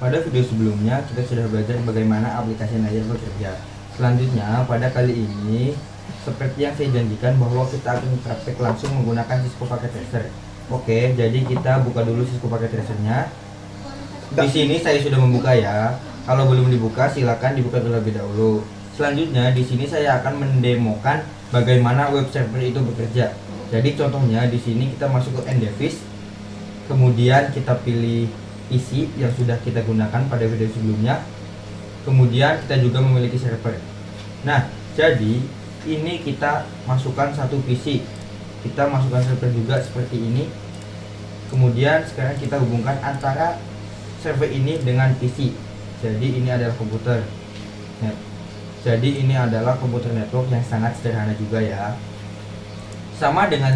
Pada video sebelumnya kita sudah belajar bagaimana aplikasi Nayer bekerja. Selanjutnya pada kali ini seperti yang saya janjikan bahwa kita akan praktek langsung menggunakan Cisco Packet Tracer. Oke, jadi kita buka dulu Cisco Packet Tracer-nya. Di sini saya sudah membuka ya. Kalau belum dibuka silakan dibuka terlebih dahulu. Selanjutnya di sini saya akan mendemokan bagaimana web server itu bekerja. Jadi contohnya di sini kita masuk ke Endevis, kemudian kita pilih PC yang sudah kita gunakan pada video sebelumnya. Kemudian kita juga memiliki server. Nah, jadi ini kita masukkan satu PC. Kita masukkan server juga seperti ini. Kemudian sekarang kita hubungkan antara server ini dengan PC. Jadi ini adalah komputer. Jadi ini adalah komputer network yang sangat sederhana juga ya. Sama dengan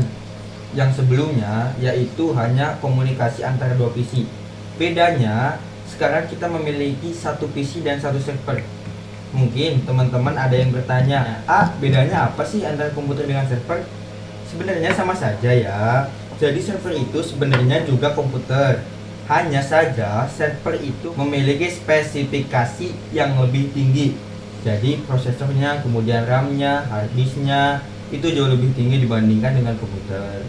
yang sebelumnya, yaitu hanya komunikasi antara dua PC. Bedanya sekarang kita memiliki satu PC dan satu server. Mungkin teman-teman ada yang bertanya, bedanya apa sih antara komputer dengan server? Sebenarnya sama saja ya. Jadi server itu sebenarnya juga komputer. Hanya saja server itu memiliki spesifikasi yang lebih tinggi. Jadi prosesornya, kemudian RAM-nya, hard disk-nya itu jauh lebih tinggi dibandingkan dengan komputer.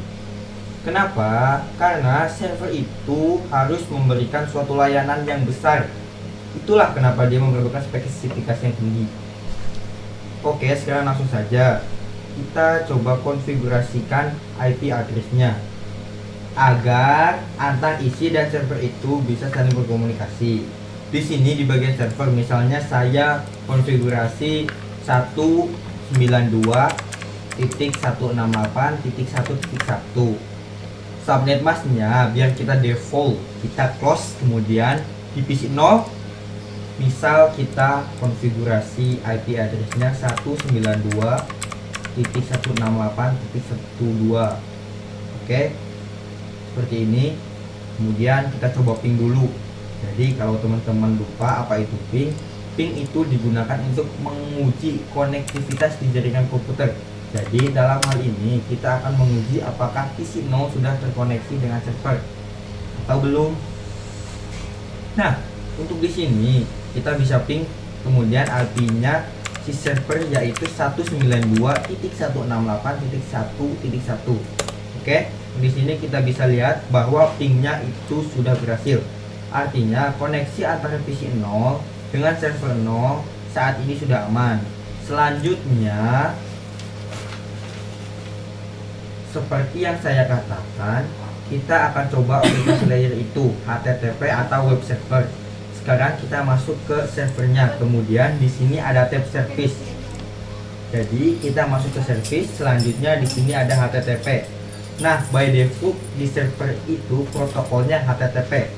Kenapa? Karena server itu harus memberikan suatu layanan yang besar. Itulah kenapa dia memerlukan spesifikasi yang tinggi. Oke, sekarang langsung saja kita coba konfigurasikan IP address-nya agar antar isi dan server itu bisa saling berkomunikasi. Di sini di bagian server misalnya saya konfigurasi 192.168.1.1. Subnet masknya biar kita default, kita close, kemudian di PC 0 misal kita konfigurasi IP address-nya 192.168.12. Oke, seperti ini. Kemudian kita coba ping dulu. Jadi kalau teman-teman lupa apa itu ping itu digunakan untuk menguji konektivitas di jaringan komputer. Jadi dalam hal ini kita akan menguji apakah PC 0 sudah terkoneksi dengan server atau belum. Nah, untuk di sini kita bisa ping, kemudian IP-nya si server yaitu 192.168.1.1. Oke, di sini kita bisa lihat bahwa pingnya itu sudah berhasil. Artinya koneksi antara PC 0 dengan server 0 saat ini sudah aman. Selanjutnya seperti yang saya katakan, kita akan coba aplikasi layer itu HTTP atau web server. Sekarang kita masuk ke servernya, kemudian di sini ada tab service. Jadi kita masuk ke service, selanjutnya di sini ada HTTP. Nah, by default di server itu protokolnya HTTP.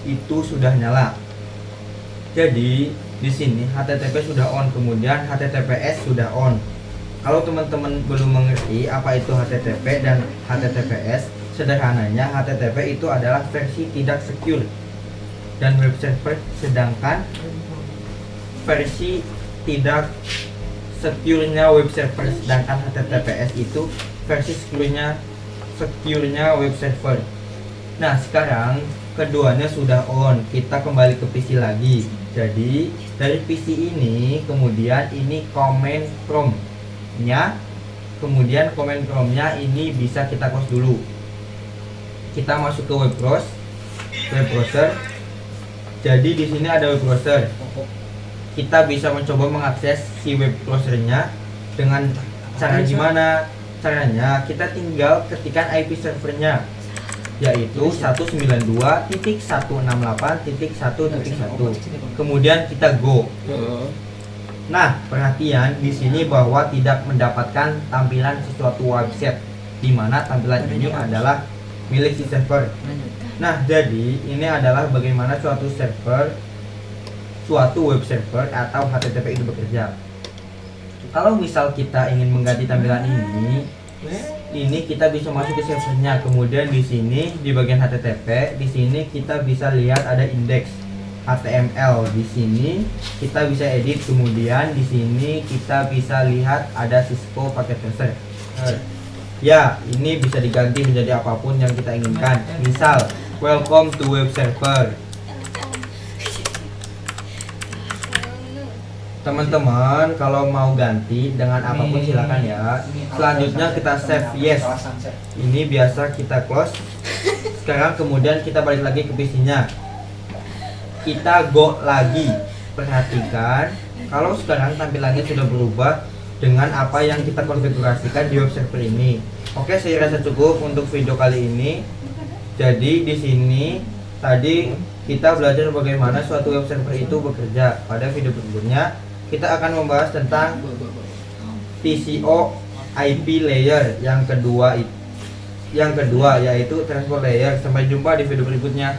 Itu sudah nyala. Jadi di sini HTTP sudah on, kemudian HTTPS sudah on. Kalau teman-teman belum mengerti apa itu HTTP dan HTTPS, sederhananya HTTP itu adalah versi tidak secure dan web server, sedangkan versi tidak secure-nya web server, sedangkan HTTPS itu versi secure-nya web server. Nah, sekarang keduanya sudah on, kita kembali ke PC lagi. Jadi dari PC ini, kemudian ini command prompt-nya, kemudian command prompt-nya ini bisa kita close dulu. Kita masuk ke web browser. Jadi di sini ada web browser. Kita bisa mencoba mengakses si web browsernya dengan cara gimana? Caranya kita tinggal ketikkan IP servernya, yaitu 192.168.1.1. Kemudian kita go. Nah, perhatian di sini bahwa tidak mendapatkan tampilan sesuatu website, di mana tampilan ini adalah milik si server. Nah, jadi ini adalah bagaimana suatu web server atau HTTP itu bekerja. Kalau misal kita ingin mengganti tampilan ini kita bisa masuk ke servernya. Kemudian di sini di bagian HTTP, di sini kita bisa lihat ada indeks HTML. Di sini kita bisa edit. Kemudian di sini kita bisa lihat ada Cisco Packet Tracer. Ya, ini bisa diganti menjadi apapun yang kita inginkan. Misal, welcome to web server. Teman-teman kalau mau ganti dengan apapun silakan ya. Selanjutnya kita save yes. Ini biasa kita close. Sekarang kemudian kita balik lagi ke PC-nya. Kita go lagi. Perhatikan kalau sekarang tampilannya sudah berubah dengan apa yang kita konfigurasikan di web server ini. Oke, saya rasa cukup untuk video kali ini. Jadi di sini tadi kita belajar bagaimana suatu web server itu bekerja. Pada video berikutnya kita akan membahas tentang TCO IP layer yang kedua yaitu transport layer. Sampai jumpa di video berikutnya.